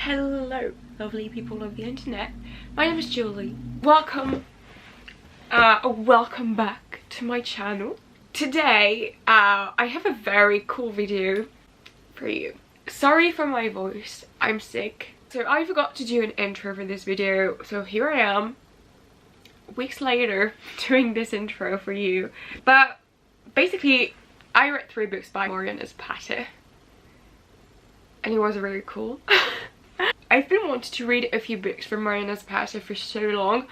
Hello, lovely people of the internet. My name is Julie. Welcome back to my channel. Today, I have a very cool video for you. Sorry for my voice, I'm sick. So I forgot to do an intro for this video, so here I am, weeks later, doing this intro for you. But basically, I read 3 books by Mariana Zapata, and it was really cool. I've been wanting to read a few books from Mariana Zapata for so long.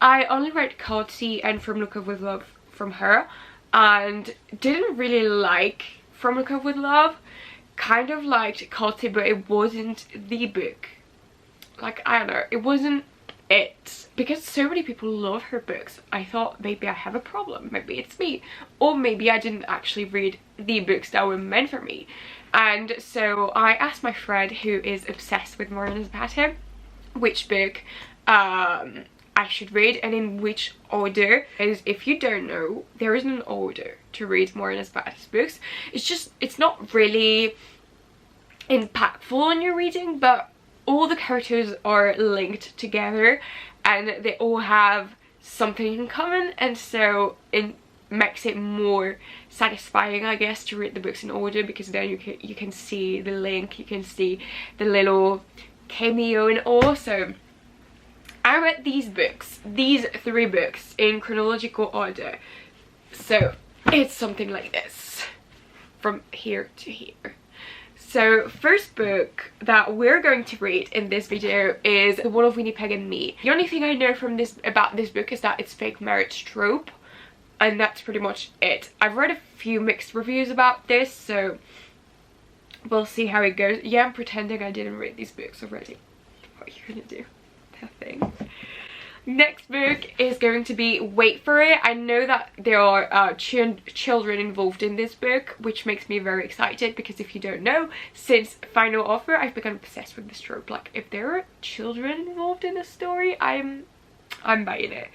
I only read Culty and From Look Up With Love from her, and didn't really like From Look Up With Love. Kind of liked Culty, but it wasn't the book. Like, I don't know, it wasn't it. Because so many people love her books, I thought maybe I have a problem, maybe it's me, or maybe I didn't actually read the books that were meant for me. And so I asked my friend, who is obsessed with Mariana Zapata, which book I should read and in which order. As if you don't know, there isn't an order to read Mariana Zapata's books. It's not really impactful on your reading, but all the characters are linked together and they all have something in common, and so it makes it more satisfying, I guess, to read the books in order, because then you can see the link, you can see the little cameo and all. So I read these 3 books in chronological order, so it's something like this from here to here. So first book that we're going to read in this video is The One of Winnipeg and Me. The only thing I know from about this book is that it's fake marriage trope, and that's pretty much it. I've read a few mixed reviews about this, so we'll see how it goes. Yeah, I'm pretending I didn't read these books already. What are you gonna do? Nothing. Next book is going to be Wait For It. I know that there are children involved in this book, which makes me very excited, because if you don't know, since Final Offer, I've become obsessed with this trope. Like, if there are children involved in a story, I'm buying it.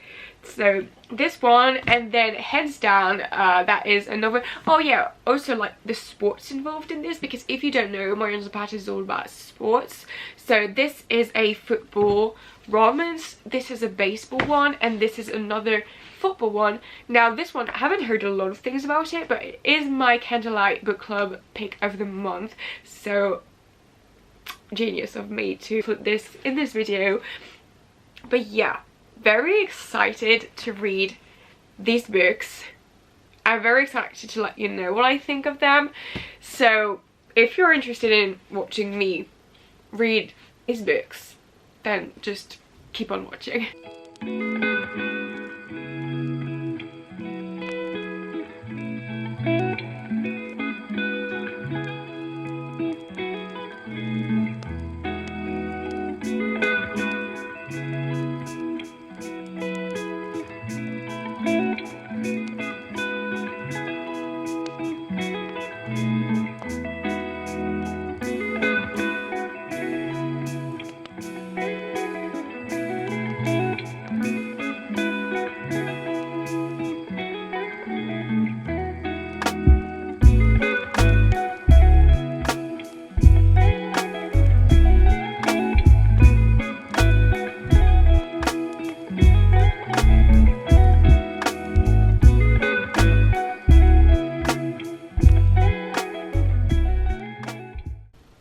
So this one, and then Heads Down, that is another. Oh yeah, also like the sports involved in this, because if you don't know, Mariana Zapata is all about sports. So this is a football romance, this is a baseball one, and this is another football one. Now this one, I haven't heard a lot of things about it, but it is my Candlelight Book Club pick of the month, so genius of me to put this in this video. But yeah, very excited to read these books. I'm very excited to let you know what I think of them. So if you're interested in watching me read these books, then just keep on watching.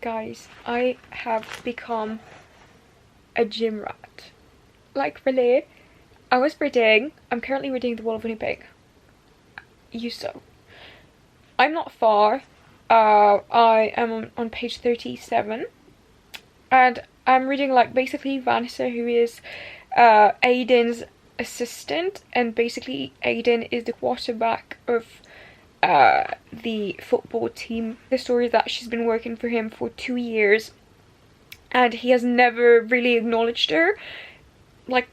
Guys, I have become a gym rat. Like, really. I'm currently reading The One of Winnipeg. I'm not far. I am on page 37. And I'm reading, like, basically Vanessa, who is Aiden's assistant. And basically Aiden is the quarterback of the football team. The story is that she's been working for him for 2 years and he has never really acknowledged her. Like,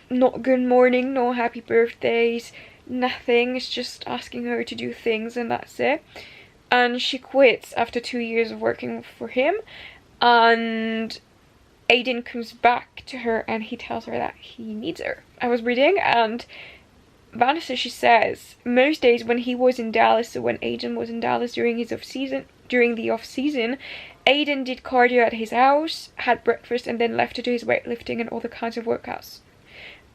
not good morning, no happy birthdays, nothing. It's just asking her to do things and that's it. And she quits after 2 years of working for him, and Aiden comes back to her and he tells her that he needs her. I was reading, and Vanessa, she says, most days when he was in Dallas, so when Aiden was in Dallas during his off-season, Aiden did cardio at his house, had breakfast, and then left to do his weightlifting and other kinds of workouts.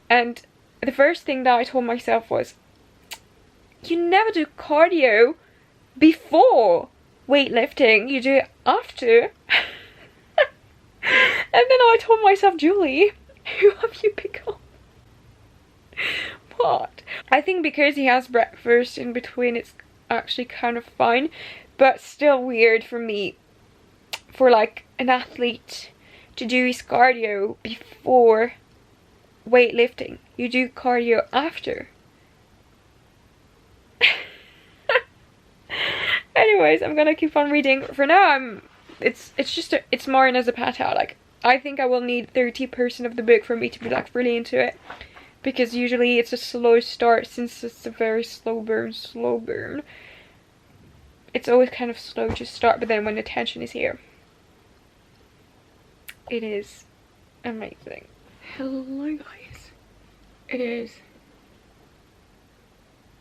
And the first thing that I told myself was, you never do cardio before weightlifting, you do it after. And then I told myself, Julie, who have you become? What? I think because he has breakfast in between, it's actually kind of fine, but still weird for me, for like an athlete to do his cardio before weightlifting. You do cardio after. Anyways, I'm gonna keep on reading. For now, it's mariana zapata. Like, I think I will need 30% of the book for me to be like really into it, because usually it's a slow start, since it's a very slow burn. It's always kind of slow to start, but then when the tension is here, it is amazing. Hello guys, it is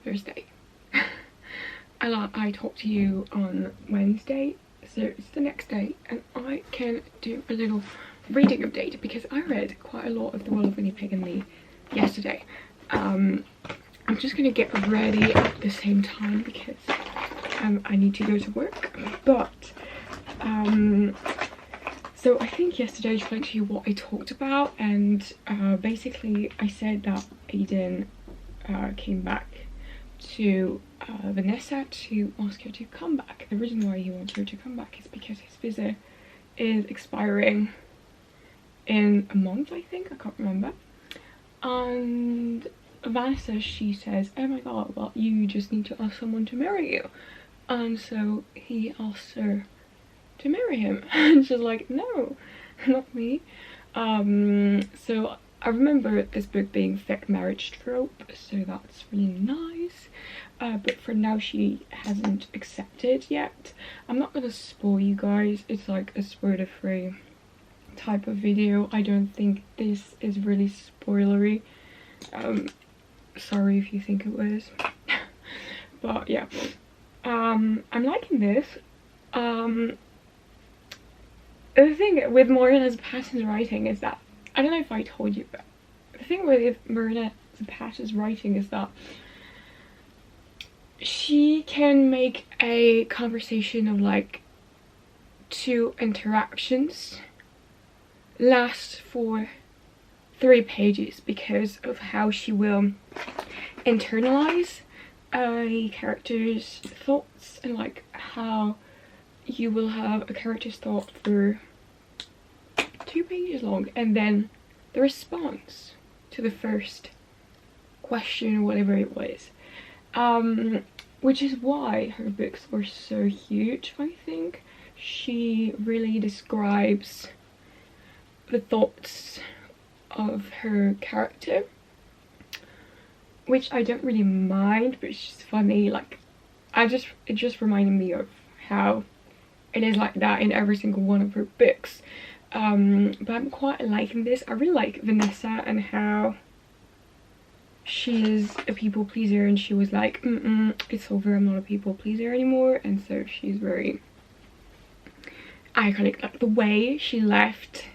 Thursday. I talked to you on Wednesday, so it's the next day, and I can do a little reading update because I read quite a lot of The World of Winnipeg and Me yesterday. I'm just gonna get ready at the same time because I need to go to work, but so I think yesterday I explained to you what I talked about, and basically I said that Aiden came back to Vanessa to ask her to come back. The reason why he wants her to come back is because his visa is expiring in a month, I think, I can't remember. And Vanessa, she says, oh my god, well, you just need to ask someone to marry you. And so he asked her to marry him, and she's like, no, not me. So I remember this book being fake marriage trope, so that's really nice. But for now she hasn't accepted yet. I'm not gonna spoil you guys, it's like a spoiler free type of video. I don't think this is really spoilery. Sorry if you think it was. But yeah, I'm liking this. The thing with mariana zapata's writing is that, I don't know if I told you, but the thing with mariana zapata's writing is that she can make a conversation of like 2 interactions last for 3 pages because of how she will internalize a character's thoughts, and like how you will have a character's thought for 2 pages long, and then the response to the first question or whatever it was, which is why her books were so huge. I think she really describes the thoughts of her character, which I don't really mind, but it's just funny. Like, it just reminded me of how it is like that in every single one of her books. But I'm quite liking this. I really like Vanessa and how she is a people pleaser, and she was like, it's over, I'm not a people pleaser anymore. And so she's very iconic. Like the way she left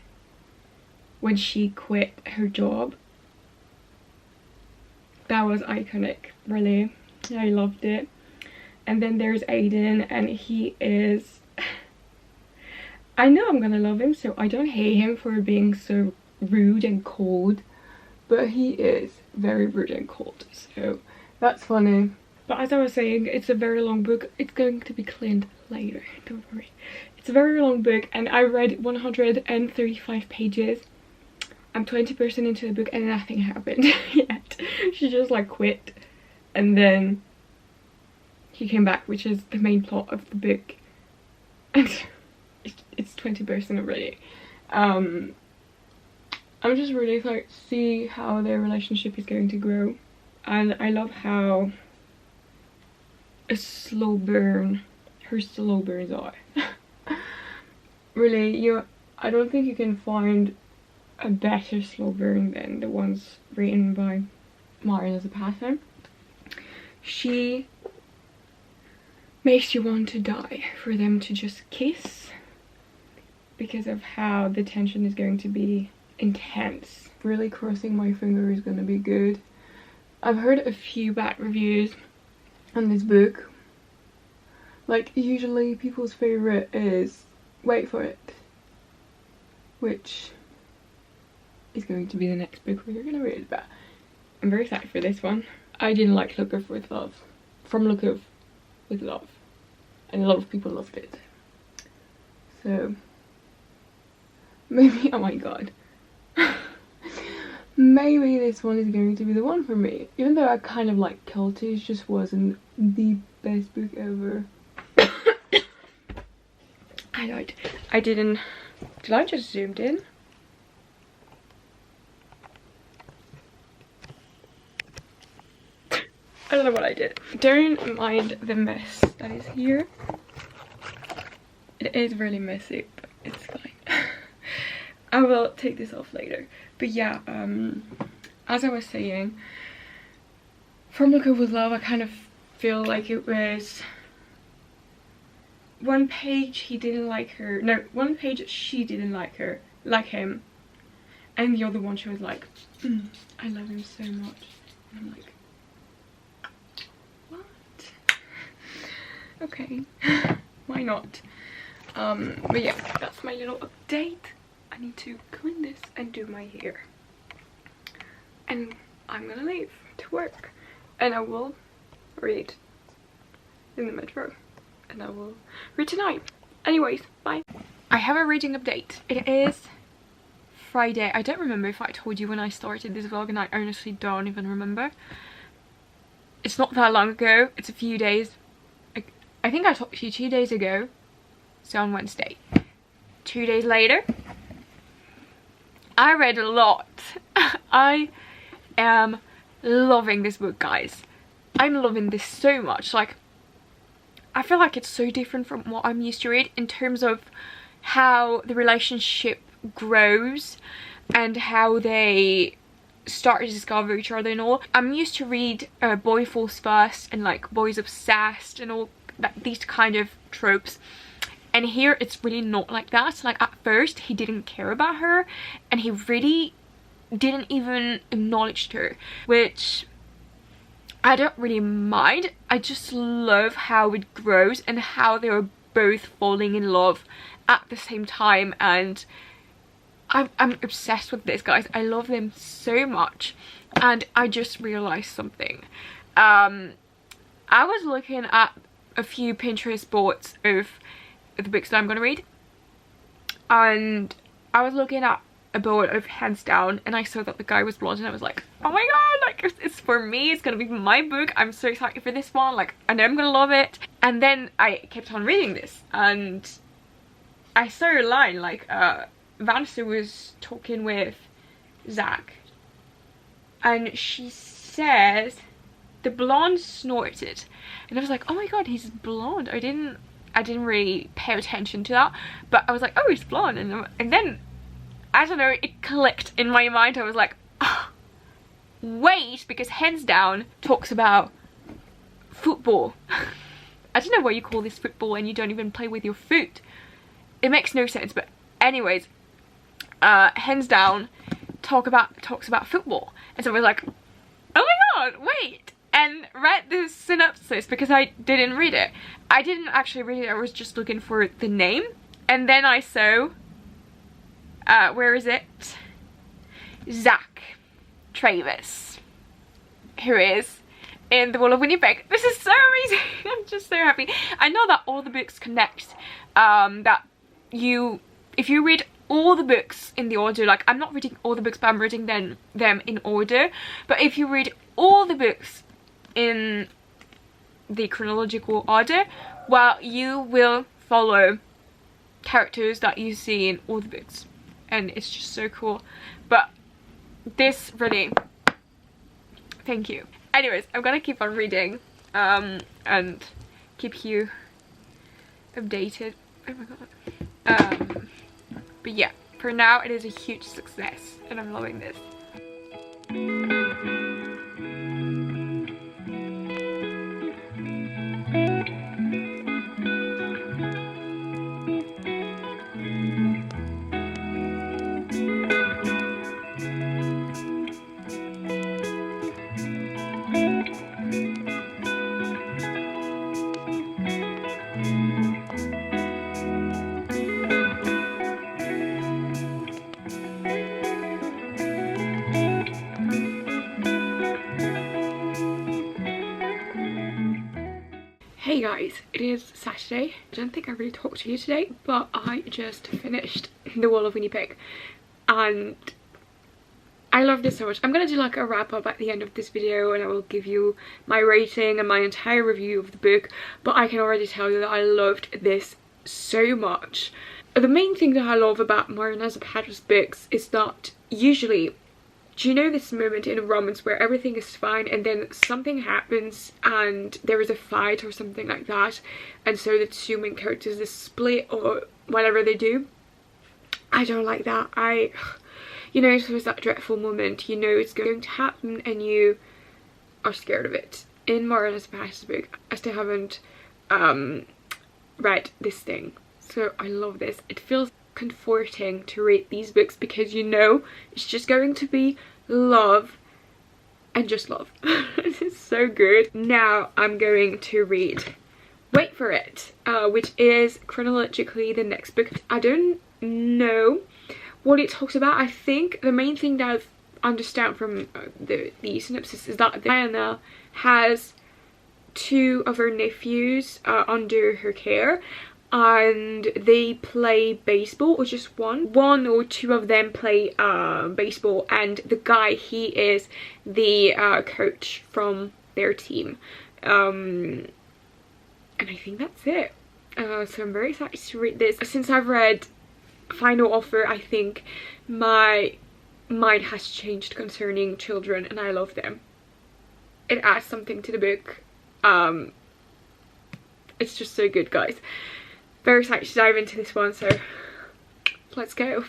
when she quit her job, that was iconic, really. I loved it. And then there's Aiden, and he is I know I'm gonna love him, so I don't hate him for being so rude and cold, but he is very rude and cold, so that's funny. But as I was saying, it's a very long book. It's going to be cleaned later, don't worry. It's a very long book, and I read 135 pages. I'm 20% into the book and nothing happened yet. She just like quit, and then he came back, which is the main plot of the book. And it's 20% already. I'm just really excited to see how their relationship is going to grow, and I love how her slow burns are. Really, I don't think you can find a better slow burn than the ones written by mariana zapata. She makes you want to die for them to just kiss, because of how the tension is going to be intense. Really crossing my finger is gonna be good. I've heard a few bad reviews on this book. Like, usually people's favorite is, wait for it, which is going to be the next book we're gonna read, but I'm very excited for this one. I didn't like Look Up With Love, From Look Up With Love, and a lot of people loved it. So maybe, oh my god, maybe this one is going to be the one for me. Even though I kind of like Culty, it just wasn't the best book ever. I didn't, did I just zoomed in? I don't know what I did. Don't mind the mess that is here. It is really messy, but it's fine. I will take this off later. But yeah, as I was saying, From Look Up With Love, I kind of feel like it was one page he didn't like her, no, one page she didn't like him, and the other one she was like, I love him so much, and I'm like, what? Okay, why not? But yeah, that's my little update. I need to clean this and do my hair, and I'm gonna leave to work, and I will read in the metro, and I will read tonight. Anyways, bye. I have a reading update. It is Friday. I don't remember if I told you when I started this vlog, and I honestly don't even remember. It's not that long ago. It's a few days. I think I talked to you 2 days ago. So on Wednesday. 2 days later, I read a lot. I am loving this book, guys. I'm loving this so much. Like, I feel like it's so different from what I'm used to read in terms of how the relationship grows and how they start to discover each other and all. I'm used to read boy falls first and like boys obsessed and all that, these kind of tropes. And here it's really not like that. Like, at first he didn't care about her and he really didn't even acknowledge her, which I don't really mind. I just love how it grows and how they are both falling in love at the same time, and I'm obsessed with this, guys. I love them so much. And I just realized something. I was looking at a few Pinterest boards of the books that I'm gonna read, and I was looking at a board of Hands Down, and I saw that the guy was blonde, and I was like, oh my god, like, it's for me, it's gonna be my book. I'm so excited for this one, like, I know I'm gonna love it. And then I kept on reading this, and I saw a line, like, Vanessa was talking with Zach, and she says the blonde snorted, and I was like, oh my god, he's blonde. I didn't really pay attention to that, but I was like, oh, he's blonde. And then, I don't know, it clicked in my mind. I was like, oh, wait, because Hands Down talks about football. I don't know why you call this football and you don't even play with your foot. It makes no sense. But anyways, Hands Down talks about football, and so I was like, oh my god, wait, and read the synopsis because I didn't read it. I didn't actually read it. I was just looking for the name, and then I saw where is it? Zach Travis, who is in the Wall of Winnipeg. This is so amazing. I'm just so happy. I know that all the books connect, that if you read all the books in the order, like, I'm not reading all the books, but I'm reading them in order. But if you read all the books in the chronological order, well, you will follow characters that you see in all the books, and it's just so cool. But this really, thank you. Anyways, I'm gonna keep on reading and keep you updated. Oh my god. But yeah, for now it is a huge success and I'm loving this. Hey guys, it is Saturday. I don't think I really talked to you today, but I just finished The Wall of Winnipeg and I loved it so much. I'm gonna do like a wrap up at the end of this video and I will give you my rating and my entire review of the book, but I can already tell you that I loved this so much. The main thing that I love about Mariana Zapata's books is that usually, do you know this moment in a romance where everything is fine and then something happens and there is a fight or something like that, and so the two main characters is split or whatever they do? I don't like that. You know, it's always that dreadful moment, you know it's going to happen and you are scared of it. In Mariana Zapata's book, I still haven't read this thing, so I love this. It feels comforting to read these books because you know it's just going to be love and just love. This is so good. Now I'm going to read Wait for It, which is chronologically the next book. I don't know what it talks about. I think the main thing that I understand from the synopsis is that Diana has two of her nephews under her care, and they play baseball, or just one or two of them play baseball, and the guy, he is the coach from their team, and I think that's it. So I'm very excited to read this. Since I've read Final Offer, I think my mind has changed concerning children and I love them. It adds something to the book. It's just so good, guys. Very excited to dive into this one, so let's go.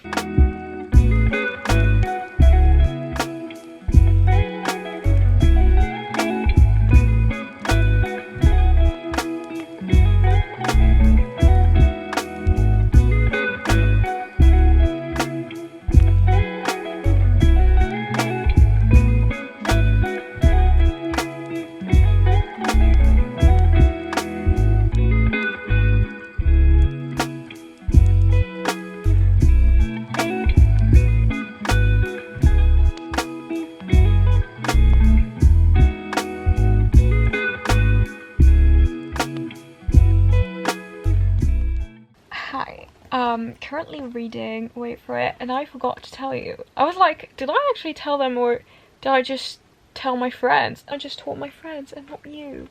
Currently reading Wait for It, and I forgot to tell you. I was like, did I actually tell them, or did I just tell my friends? I just told my friends and not you.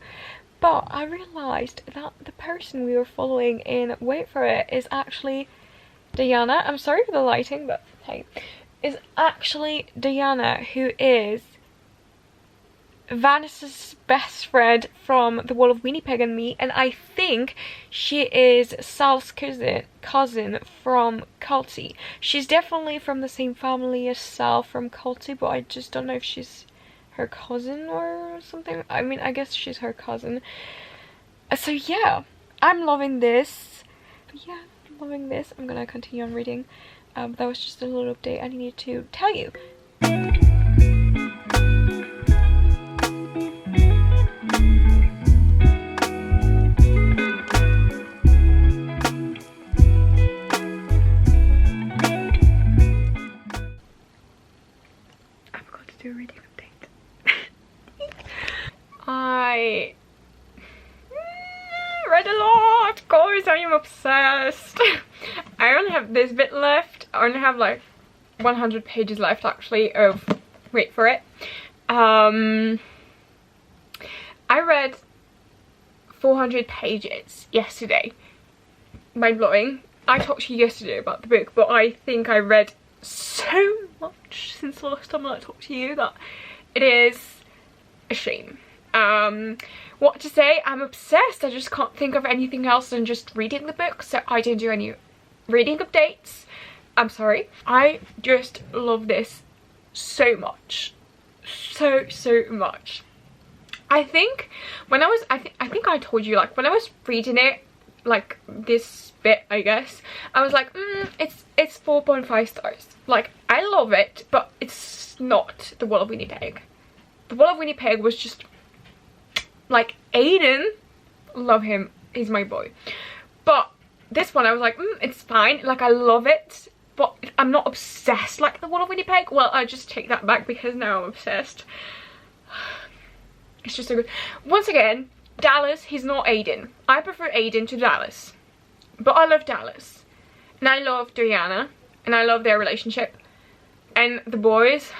But I realised that the person we were following in Wait for It is actually Diana. I'm sorry for the lighting, but hey. Is actually Diana, who is Vanessa's best friend from The Wall of Winnipeg and me, and I think she is Sal's cousin from Culty. She's definitely from the same family as Sal from Culty, but I just don't know if she's her cousin or something. I mean, I guess she's her cousin. So yeah, I'm loving this. Yeah, I'm loving this. I'm gonna continue on reading. That was just a little update I needed to tell you. Do a reading update. I read a lot, guys. I am obsessed. I only have this bit left. I only have like 100 pages left actually of Wait for It. I read 400 pages yesterday. Mind blowing. I talked to you yesterday about the book, but I think I read so much since the last time I talked to you that it is a shame. What to say, I'm obsessed. I just can't think of anything else than just reading the book, so I didn't do any reading updates. I'm sorry. I just love this so much, so much. I think when I think I told you, like when I was reading it, like this bit, I guess I was like, it's 4.5 stars. Like, I love it, but it's not The Wall of Winnipeg. The Wall of Winnipeg was just like, Aiden, love him, he's my boy. But this one I was like, it's fine, like I love it, but I'm not obsessed like The Wall of Winnipeg. Well, I just take that back because now I'm obsessed. It's just so good. Once again, Dallas, he's not Aiden. I prefer Aiden to Dallas. But I love Dallas. And I love Diana. And I love their relationship. And the boys,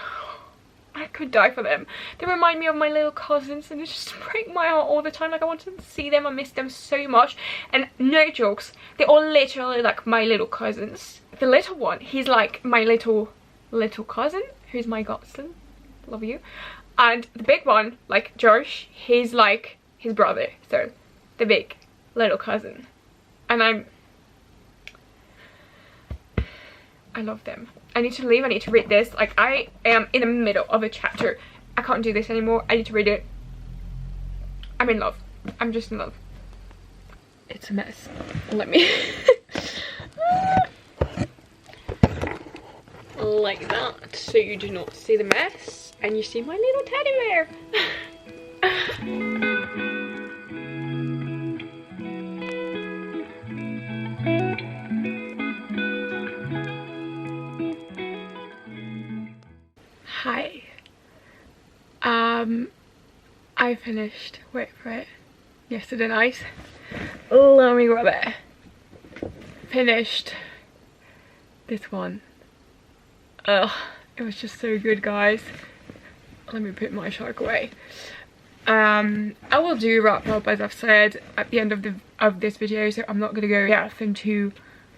I could die for them. They remind me of my little cousins and they just break my heart all the time. Like, I want to see them. I miss them so much. And no jokes, they're all literally like my little cousins. The little one, he's like my little cousin, who's my godson. Love you. And the big one, like Josh, he's like his brother. So the big little cousin. And I love them. I need to leave. I need to read this. Like, I am in the middle of a chapter. I can't do this anymore. I need to read it. I'm in love. I'm just in love. It's a mess. Let me like that, so you do not see the mess and you see my little teddy bear. Hi. I finished, wait for it, yesterday night. Let me grab it. Finished this one. Ugh, it was just so good, guys. Let me put my shark away. I will do wrap up, as I've said, at the end of this video, so I'm not gonna go depth into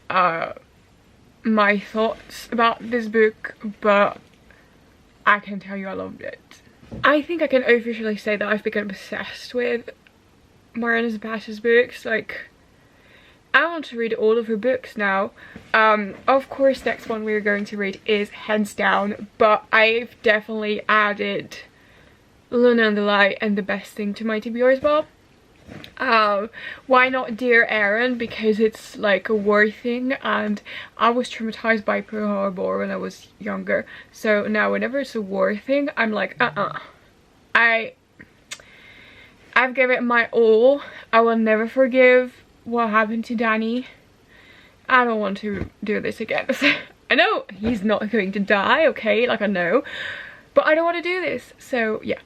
my thoughts about this book, but I can tell you I loved it. I think I can officially say that I've become obsessed with Mariana Zapata's books. Like, I want to read all of her books now. Of course, next one we're going to read is Hands Down, but I've definitely added Luna and the Light and The Best Thing to my TBR as well. Why not Dear Aaron? Because it's like a war thing, and I was traumatized by Pearl Harbor when I was younger, so now whenever it's a war thing, I'm like, I've given it my all. I will never forgive what happened to Danny. I don't want to do this again. I know he's not going to die, okay, like I know, but I don't want to do this. So yeah,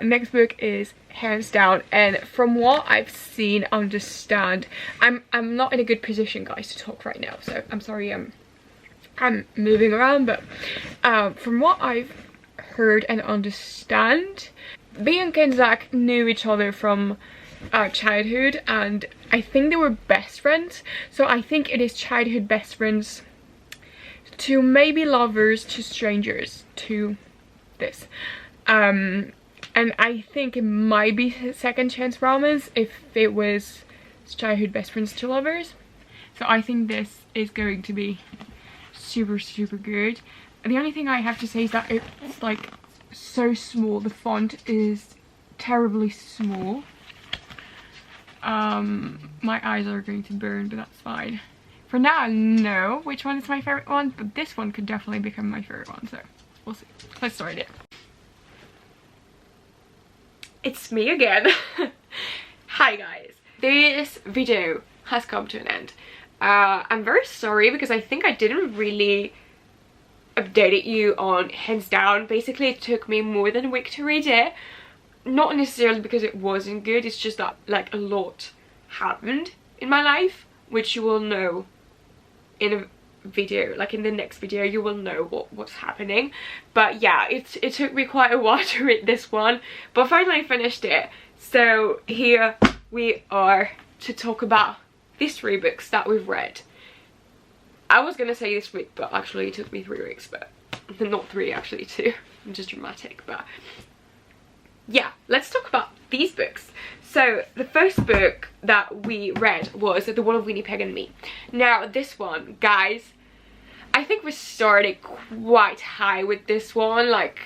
next book is Hands Down, and from what I've seen, understand, I'm not in a good position, guys, to talk right now, so I'm sorry I'm moving around, but from what I've heard and understand, Bianca and Zach knew each other from childhood, and I think they were best friends, so I think it is childhood best friends to maybe lovers to strangers to this, and I think it might be second chance romance if it was childhood best friends to lovers. So I think this is going to be super good. And the only thing I have to say is that it's like so small. The font is terribly small. My eyes are going to burn, but that's fine. For now, I know which one is my favorite one, but this one could definitely become my favorite one, so we'll see. Let's start it. It's me again. Hi guys. This video has come to an end. I'm very sorry because I think I didn't really update you on Hands Down. Basically, it took me more than a week to read it. Not necessarily because it wasn't good, it's just that like a lot happened in my life, which you will know in a video, like in the next video you will know what's happening. But yeah, it took me quite a while to read this one, but finally I finished it. So here we are to talk about these 3 books that we've read. I was gonna say this week, but actually it took me 3 weeks, but not 3, actually 2. I'm just dramatic. But yeah, let's talk about these books. So the first book that we read was The Wall of Winnipeg and Me. Now this one, guys, I think we started quite high with this one. Like,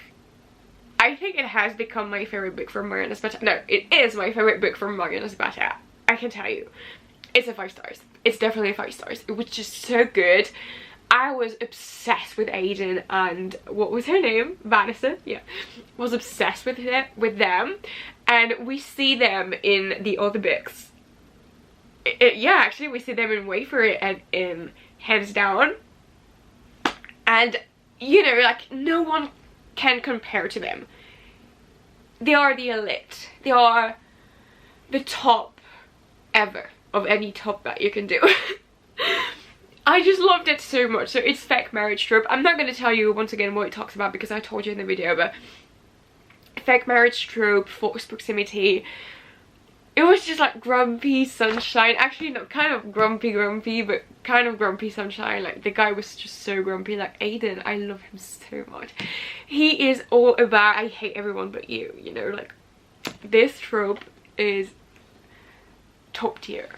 I think it has become my favorite book from Mariana Zapata. No, it is my favorite book from Mariana Zapata. I can tell you. It's a 5 stars. It's definitely a 5 stars. It was just so good. I was obsessed with Aiden and what was her name? Vanessa? Yeah. Was obsessed with them. And we see them in the other books. Yeah, actually we see them in Wait For It and in Hands Down. And, you know, like, no one can compare to them. They are the elite. They are the top ever of any top that you can do. I just loved it so much. So it's fake marriage trope. I'm not going to tell you once again what it talks about because I told you in the video, but fake marriage trope, forced proximity. It was just like grumpy sunshine. Actually not kind of grumpy, but kind of grumpy sunshine. Like the guy was just so grumpy. Like Aiden, I love him so much. He is all about I hate everyone but you, you know, like this trope is top tier.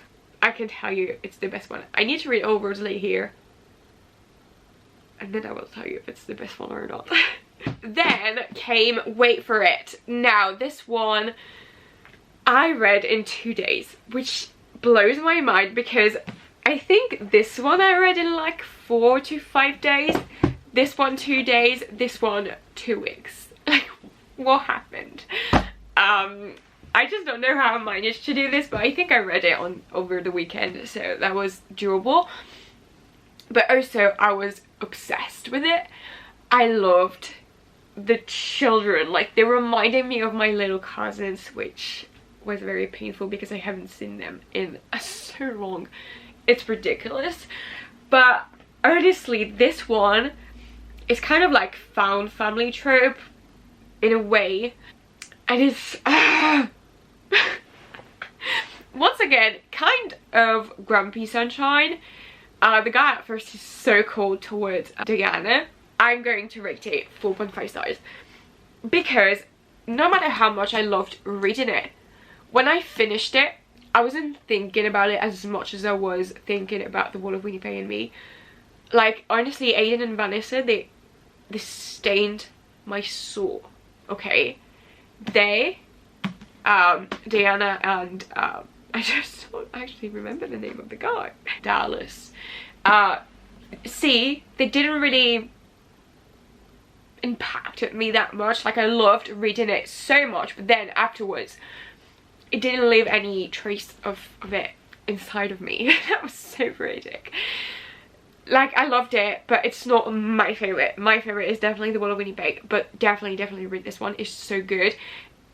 I can tell you it's the best one. I need to read all words later here, and then I will tell you if it's the best one or not. Then came, wait for it. Now this one I read in 2 days, which blows my mind because I think this one I read in like 4 to 5 days, this one 2 days, this one 2 weeks. Like, what happened? I just don't know how I managed to do this, but I think I read it over the weekend, so that was doable. But also I was obsessed with it. I loved the children. Like, they reminded me of my little cousins, which was very painful because I haven't seen them in so long. It's ridiculous. But honestly, this one is kind of like found family trope in a way, and it's once again kind of grumpy sunshine. The guy at first is so cold towards Diana. I'm going to rate it 4.5 stars because no matter how much I loved reading it, when I finished it, I wasn't thinking about it as much as I was thinking about The Wall of Winnipeg and Me. Like, honestly, Aiden and Vanessa, they stained my soul, okay? They, Diana and, I just don't actually remember the name of the guy. Dallas. See, they didn't really impact me that much. Like, I loved reading it so much, but then afterwards, it didn't leave any trace of it inside of me. That was so poetic. Like, I loved it, but it's not my favorite. My favorite is definitely The Wall of Winnipeg, but definitely read this one. It's so good.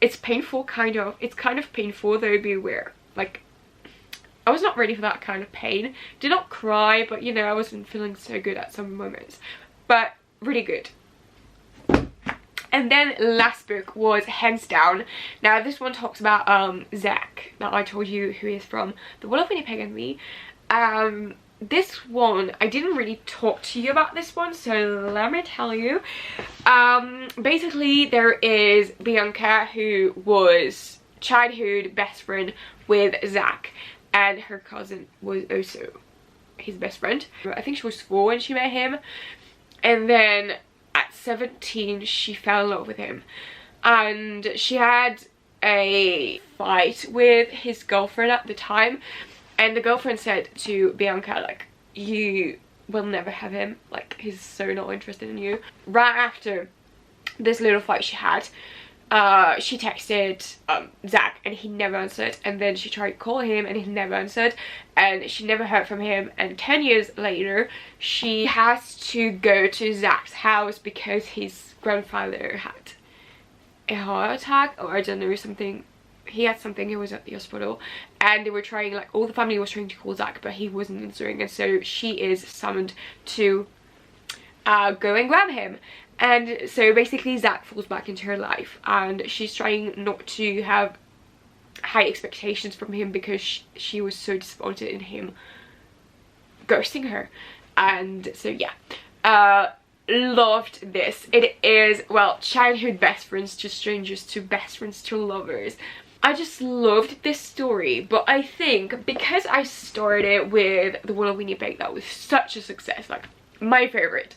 It's painful, kind of. It's kind of painful, though, beware. Like, I was not ready for that kind of pain. Did not cry, but, you know, I wasn't feeling so good at some moments. But really good. And then last book was hands down. Now this one talks about Zach. Now I told you who he is from The Wall of Winnipeg and Me. This one, I didn't really talk to you about this one, so let me tell you. Basically there is Bianca, who was childhood best friend with Zach, and her cousin was also his best friend. I think she was 4 when she met him, and then at 17 she fell in love with him, and she had a fight with his girlfriend at the time, and the girlfriend said to Bianca, like, you will never have him, like, he's so not interested in you. Right after this little fight she had, she texted Zach, and he never answered, and then she tried to call him and he never answered, and she never heard from him. And 10 years later she has to go to Zach's house because his grandfather had a heart attack, or I don't know, something. He had something, he was at the hospital, and they were trying, like, all the family was trying to call Zach, but he wasn't answering, and so she is summoned to go and grab him. And so basically Zach falls back into her life, and she's trying not to have high expectations from him because she was so disappointed in him ghosting her. And so yeah, loved this. It is, well, childhood best friends to strangers to best friends to lovers. I just loved this story, but I think because I started with The Wall of Winnipeg, that was such a success, like my favorite,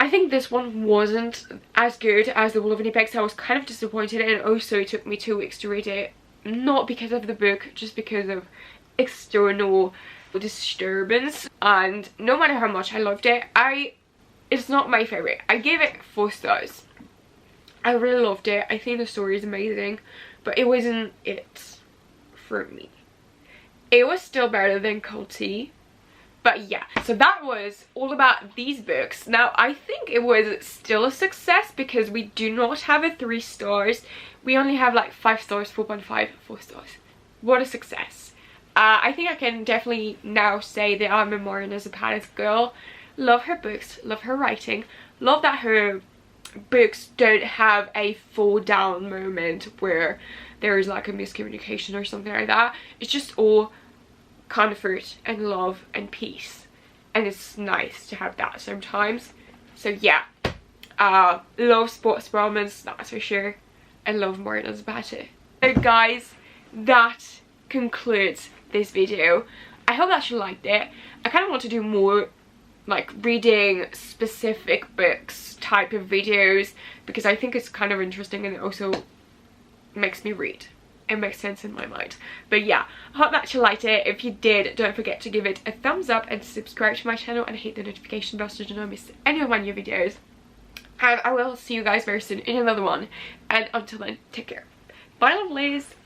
I think this one wasn't as good as The Wall of Winnipeg, so I was kind of disappointed. And also it took me 2 weeks to read it, not because of the book, just because of external disturbance. And no matter how much I loved it, it's not my favorite. I gave it 4 stars. I really loved it. I think the story is amazing, but it wasn't it for me. It was still better than Cold Tea. But yeah, so that was all about these books. Now, I think it was still a success because we do not have a 3 stars. We only have like 5 stars, 4.5, 4 stars. what a success. I think I can definitely now say that I'm a Mariana Zapata girl. Love her books, love her writing, love that her books don't have a fall down moment where there is like a miscommunication or something like that. It's just all comfort and love and peace, and it's nice to have that sometimes. So yeah, love sports romance, that's for sure. I love Mariana Zapata. So guys, that concludes this video. I hope that you liked it. I kind of want to do more like reading specific books type of videos because I think it's kind of interesting and it also makes me read. It makes sense in my mind. But yeah, I hope that you liked it. If you did, don't forget to give it a thumbs up and subscribe to my channel and hit the notification bell so you don't miss any of my new videos. And I will see you guys very soon in another one. And until then, take care. Bye lovelies!